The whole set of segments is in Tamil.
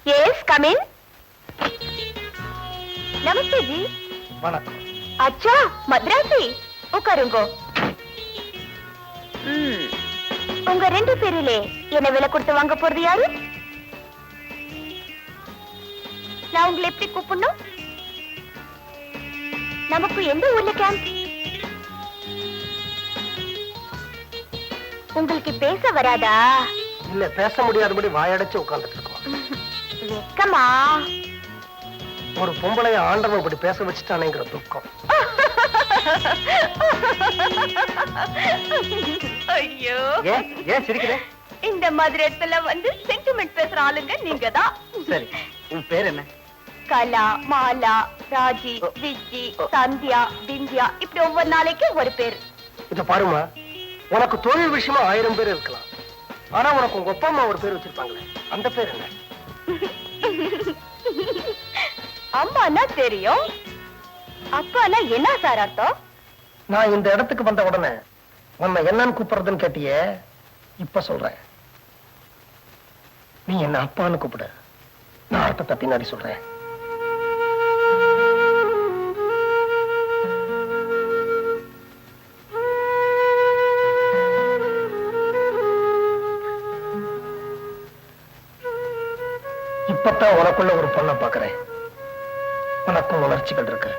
यस कम इन नमस्ते जी வணக்கம் अच्छा मद्रासी உட்காருங்கோ உங்க ரெண்டு பேரிலே என்ன விலை கொடுத்து வாங்க போறது யாரு நான் உங்களை எப்படி கூப்பிடணும் நமக்கு எந்த ஊர்ல கேம்ப் உங்களுக்கு பேச வராதா இல்ல பேச முடியாதபடி வாயடைச்சு உட்கார்ந்துட்டு இருக்கோம் வெக்கமா ஒரு பொம்பளைய ஆண்டவன் இப்படி பேச வச்சுட்டானேங்கிற துக்கம் ஐயோ ஏன் சிரிக்கிற இந்த மாதிரி இடத்துல வந்து சென்டிமெண்ட் பேசுற ஆளுங்க நீங்க தான் சரி உன் பேர் என்ன கலா மாலா ராஜி விஜி சந்தியா விந்தியா இப்படி ஒவ்வொரு நாளைக்கு ஒரு பேர் இத பாருமா உனக்கு தொழில் விஷயமா 1000 பேர் இருக்கலாம் ஆனா உனக்கு உங்க அப்பா அம்மா ஒரு பேர் வச்சிருப்பாங்களே அந்த பேர் என்ன அம்மானா தெரியும் அப்பானா என்ன சார் அர்த்தம் நான் இந்த இடத்துக்கு வந்த உடனே உன்னை என்னன்னு கூப்பிடுறதுன்னு கேட்டியே இப்ப சொல்றேன் நீ என்ன அப்பான்னு கூப்பிடு நான் அர்த்தத்தை பின்னாடி சொல்றேன் இப்பதான் உனக்குள்ள ஒரு பொண்ணை பாக்குறேன் உனக்கும் உணர்ச்சிகள் இருக்கு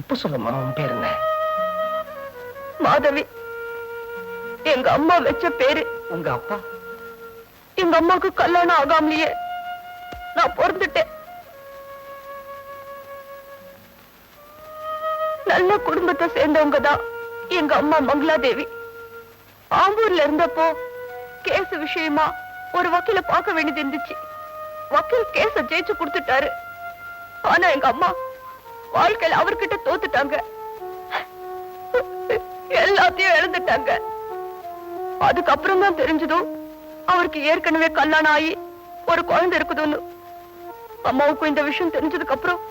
இப்ப சொல்லுமா உன் பேர் என்ன மாதவி எங்க அம்மா வச்ச பேரு உங்க அப்பா எங்க அம்மாவுக்கு கல்யாணம் ஆகாமலேயே நான் பிறந்துட்டேன் நல்ல குடும்பத்தை சேர்ந்தவங்க தான் எங்க அம்மா மங்களாதேவி ஆம்பூர்ல இருந்தப்போ கேஸ் விஷயமா ஒரு வக்கீல பார்க்க வேண்டியது இருந்துச்சு வக்கீல் கேஸ ஜெயிச்சு கொடுத்துட்டாரு ஆனா எங்க அம்மா வாழ்க்கையில அவர்கிட்ட தோத்துட்டாங்க எல்லாத்தையும் இழந்துட்டாங்க அதுக்கப்புறம் தான் தெரிஞ்சதும் அவருக்கு ஏற்கனவே கல்யாணம் ஆகி ஒரு குழந்தை இருக்குதுன்னு அம்மாவுக்கும் இந்த விஷயம் தெரிஞ்சதுக்கு அப்புறம்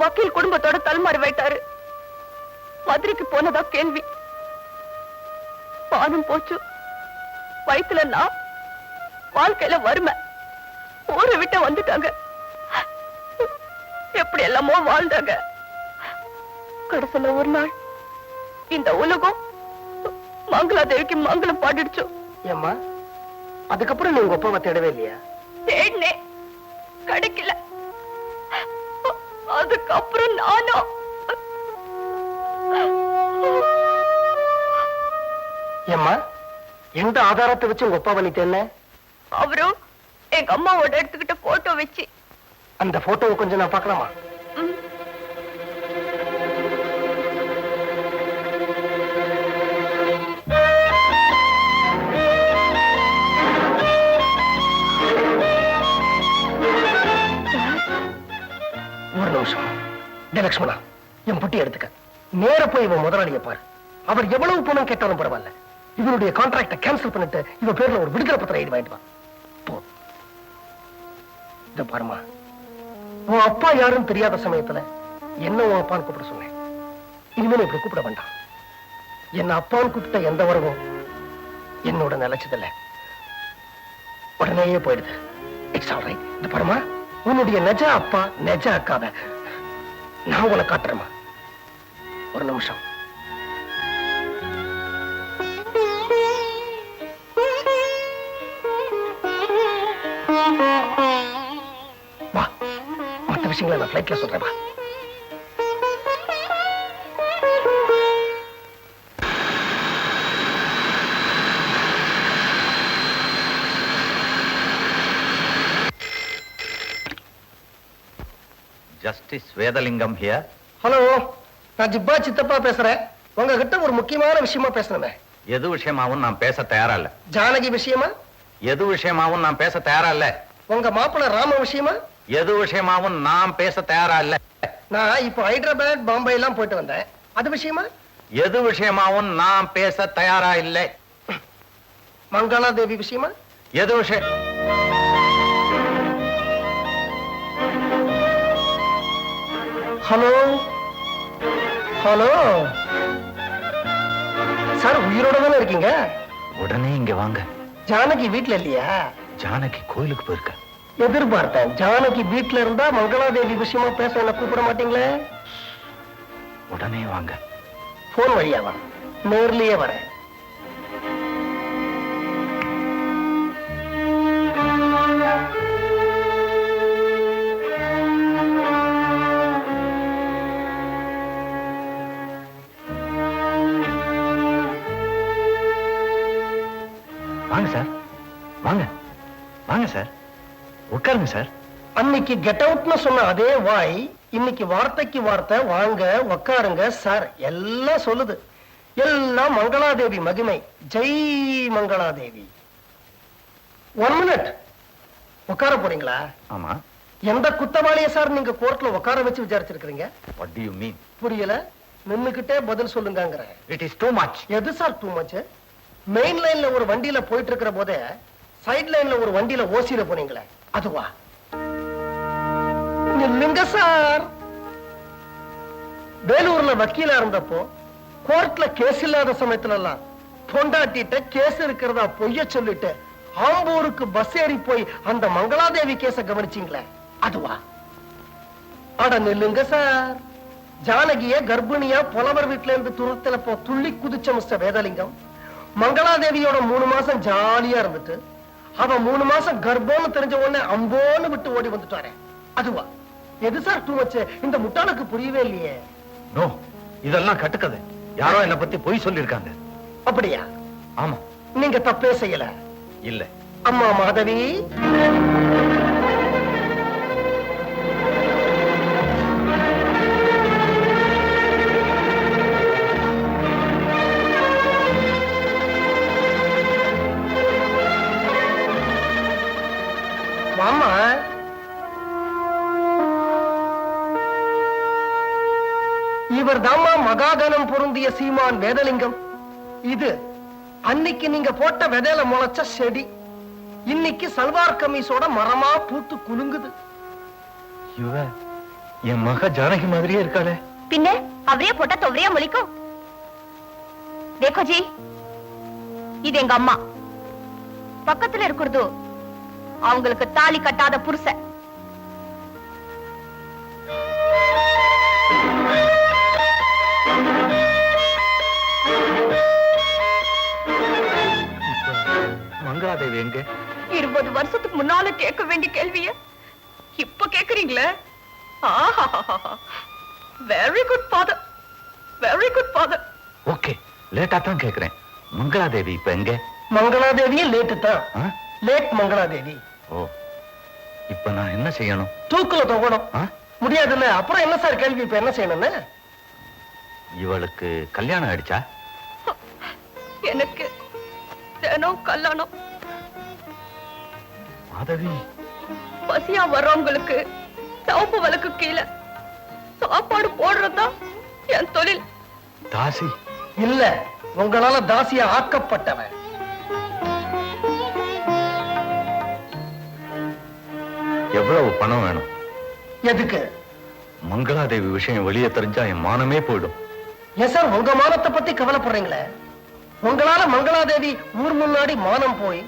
வக்கீல் குடும்பத்தோட தல்மாறி வைட்டாரு மதுரைக்கு போனதா கேள்வி பானம் போச்சு வயிற்றுல நான் வாழ்க்கையில வறுமை ஊரை விட்டு வந்துட்டாங்க எப்படி எல்லாமோ வாழ்ந்தாங்க கடைசியில ஒரு நாள் இந்த உலகம் மங்களாதேவிக்கு மங்களம் பாடிடுச்சு ஏம்மா அதுக்கப்புறம் நீ உங்க அப்பாவை தேடவே இல்லையா தேடினே கிடைக்கல அதுக்கப்புறம் நானும் ஏம்மா எந்த ஆதாரத்தை வச்சு உங்க அப்பாவை நீ தேடின அவரும் எங்க அம்மாவோட எடுத்துக்கிட்ட போட்டோ வச்சு அந்த போட்டோவை கொஞ்சம் நான் பார்க்கலாமா ஒரு நிமிஷம் லட்சுமணா என் புட்டி எடுத்துக்க நேர போய் இவன் முதலாளியை பாரு அவர் எவ்வளவு பணம் கேட்டாலும் பரவாயில்ல இவருடைய கான்ட்ராக்ட கேன்சல் பண்ணிட்டு இவ பேர்ல ஒரு விடுதலை பத்திரம் எழுதி வாங்கிட்டு வா போ இத பாருமா உன் அப்பா யாருன்னு தெரியாத சமயத்துல என்ன உன் அப்பான்னு கூப்பிட சொன்னேன் இனிமேல் இப்படி கூப்பிட வேண்டாம் என்ன அப்பான்னு கூப்பிட்ட எந்த வரவும் என்னோட நிலைச்சதில்ல உடனேயே போயிடுது இட்ஸ் ஆல் ரைட் இந்த பாருமா உன்னுடைய நெஜ அப்பா நெஜ அக்காவ நான் உனக்கு காட்டுறேமா ஒரு நிமிஷம் வா மற்ற விஷயங்களை நான் ஃபிளைட்ல சொல்றேன் வா ஜஸ்டிஸ் வேதலிங்கம் ஹியர். ஹலோ நான் ஜிப்பா சித்தப்பா பேசுறேன் உங்ககிட்ட ஒரு முக்கியமான விஷயமா பேசணுமே எது விஷயமாவும் நான் பேச தயாரா இல்ல. ஜானகி விஷயமா எது விஷயமாவும் நான் பேச தயாரா இல்ல. உங்க மாப்பிள்ள ராம விஷயமா எது விஷயமாவும் நான் பேச தயாரா இல்ல. நான் இப்போ ஹைதராபாத் பாம்பே எல்லாம் போயிட்டு வந்தேன் அது விஷயமா எது விஷயமாவும் நான் பேச தயாரா இல்ல. மங்களா தேவி விஷயமா எது விஷயம் ஹலோ ஹலோ சார் உயிரோட தானே இருக்கீங்க உடனே இங்க வாங்க. ஜானகி வீட்டுல இல்லையா ஜானகி கோயிலுக்கு போயிருக்க. எதிர்பார்த்தேன். ஜானகி வீட்டுல இருந்தா மங்களாதேவி விஷயமா பேச என்ன கூப்பிட மாட்டீங்களே? உடனே வாங்க. போன் வழியாவா? நேர்லயே வரேன். வாங்க சார், வாங்க வாங்க சார், உட்காருங்க சார். அன்னைக்கு கெட் அவுட்னு சொன்ன அதே வாய் இன்னைக்கு வார்த்தைக்கு வார்த்தை வாங்க உட்காருங்க சார் எல்லாம் சொல்லுது. எல்லாம் மங்களாதேவி மகிமை. ஜெய் மங்களாதேவி. 1 மினிட் உட்கார போறீங்களா? ஆமா. எந்த குத்தவாளிய சார் நீங்க கோர்ட்ல உட்கார வச்சு விசாரிச்சிருக்கீங்க? What do you mean? புரியல. நின்னுக்கிட்டே பதில் சொல்லுங்கங்கற. It is too much. எது சார் டூ மச்? மெயின் லைன்ல ஒரு வண்டியில போயிட்டு இருக்கிற போதே சைடு லைன்ல ஒரு வண்டியில ஓசியில போனீங்களே அதுவா? நில்லுங்க சார். வேலூர்ல வக்கீலா இருந்தப்போ கோர்ட்ல கேஸ் இல்லாத சமயத்துல எல்லாம் பொண்டாட்டிட்ட கேஸ் இருக்கிறதா பொய்ய சொல்லிட்டு ஆம்பூருக்கு பஸ் ஏறி போய் அந்த மங்களாதேவி கேஸ கவனிச்சீங்களே அதுவா? அட நில்லுங்க சார். ஜானகிய கர்ப்பிணியா புலவர் வீட்டுல இருந்து துரத்துல போ துள்ளி குதிச்ச மிஸ்டர் வேதலிங்கம் மங்களாதேவியோட 3 மாசம் ஜாலியா இருந்துட்டு அவ 3 மாசம் கர்ப்பம்னு தெரிஞ்ச உடனே அம்போன்னு விட்டு ஓடி வந்துட்டாரே அதுவா? எது சார் டூ மச்? இந்த முட்டாளுக்கு புரியவே இல்லையே. நோ, இதெல்லாம் கட்டுக்கதை. யாரோ என்ன பத்தி பொய் சொல்லிருக்காங்க. அப்படியா? ஆமா. நீங்க தப்பே செய்யல. இல்ல. அம்மா மாதவி, வாம்மா. இவர் தாமா மகாகணம் பொருந்திய சீமான் வேதலிங்கம். இது அன்னைக்கு நீங்க போட்ட விதையில முளைச்ச செடி இன்னைக்கு சல்வார் கமீஸோட மரமா பூத்து குலுங்குது. இவ என் மக ஜானகி மாதிரியே இருக்காளே. பின்ன அவரே போட்டா தொவரையா முழிக்கும். தேக்கோ ஜி, இது எங்க அம்மா. பக்கத்துல இருக்கிறது அவங்களுக்கு தாலி கட்டாத புருஷன். மங்களாதேவி எங்க? 20 வருஷத்துக்கு முன்னால கேட்க வேண்டிய கேள்விய இப்ப கேக்குறீங்களே. Very good father, very good father. Okay, லேட்டா தான் கேக்குறேன். மங்களாதேவி இப்ப எங்க? மங்களாதேவியும் லேட்டு தான். ஆ? லேட் மங்களாதேவி. ஓ, இப்ப நான் என்ன செய்யணும்? தூக்குல தொங்கணும். ஆ? முடியாதுல்ல. அப்புறம் என்ன சார் கேள்வி? இப்ப என்ன செய்யணும்னு? இவளுக்கு கல்யாணம் ஆயிடுச்சா? எனக்கு தினம் கல்யாணம். மாதவி, பசியா வர்றவங்களுக்கு சவப்பு விளக்கு கீழே சாப்பாடு போடுறதுதான் என் தொழில். தாசி இல்ல, உங்களால தாசியா ஆக்கப்பட்டவன். எவ்வளவு பணம் வேணும்? எதுக்கு? மங்களாதேவி விஷயம் வெளியே தெரிஞ்சா என் மானமே போயிடும். ஏன் சார் உங்க மானத்தை பத்தி கவலைப்படுறீங்களே? உங்களால மங்களாதேவி ஊர் முன்னாடி மானம் போய்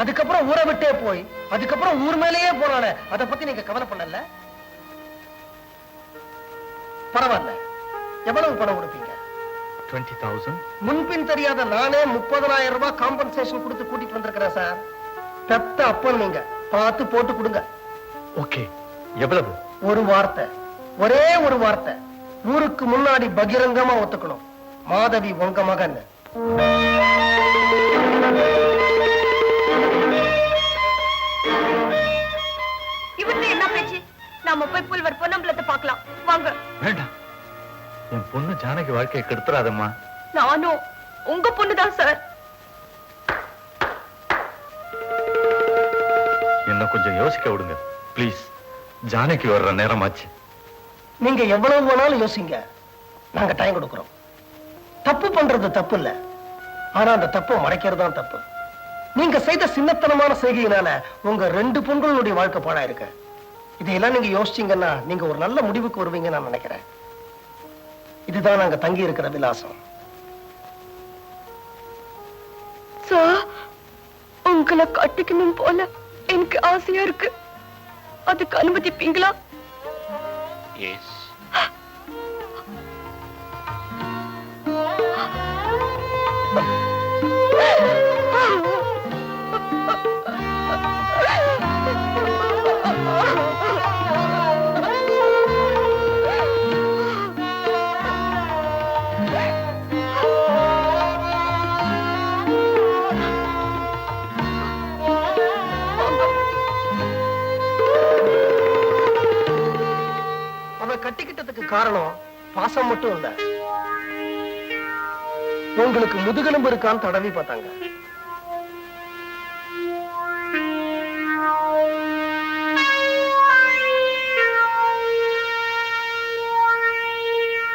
அதுக்கப்புறம் ஊரை விட்டே போய் அதுக்கப்புறம் ஊர் மேலேயே போறாளே, அதை பத்தி நீங்க கவலை பண்ணல? பரவாயில்ல. எவ்வளவு பணம் கொடுப்பீங்க? 20,000. முன்பின் தெரியாத நானே 30,000 ரூபாய் காம்பன்சேஷன் கொடுத்து கூட்டிட்டு வந்திருக்கிறேன் சார். பெத்த அப்பன் நீங்க பார்த்து போட்டு கொடுங்க. ஓகே, எவ்வளவு? ஒரு வார்த்தை, ஒரே ஒரு வார்த்தை. ஊருக்கு முன்னாடி பகிரங்கமா ஒத்துக்கணும், மாதவி உங்க மகன். இவர்கிட்ட என்ன பேச்சு? நாம போய் புல்வர் பொன்னம்பலத்தை பார்க்கலாம் வாங்க. வேண்டாம், என் பொண்ணு ஜானகி வாழ்க்கையை கெடுத்துறாதம்மா. நானும் உங்க பொண்ணுதான் சார். என்ன கொஞ்சம் யோசிக்க விடுங்க பிளீஸ். ஜானகி வர்ற நேரமாச்சு. நீங்க எவ்வளவு வேணாலும் யோசிங்க, நாங்க டைம் கொடுக்கிறோம். தப்பு பண்றது தப்பு இல்ல, ஆனா அந்த தப்பை மறைக்கிறது தான் தப்பு. நீங்க செய்த சின்னத்தனமான செய்கையினால உங்க 2 பெண்களுடைய வாழ்க்கை பாழா இருக்கு. இதையெல்லாம் நீங்க யோசிச்சீங்கன்னா நீங்க ஒரு நல்ல முடிவுக்கு வருவீங்க நான் நினைக்கிறேன். இதுதான் நாங்க தங்கி இருக்கிற விலாசம். சார், உங்களை கட்டிக்கணும் போல எனக்கு ஆசையா இருக்கு. அதுக்கு அனுமதிப்பீங்களா? எஸ். அவ கட்டிக்கிட்டதுக்கு காரணம் பாசம் மட்டும் இல்ல, உங்களுக்கு முதுகெலும்பு இருக்கான்னு தடவி பார்த்தாங்க.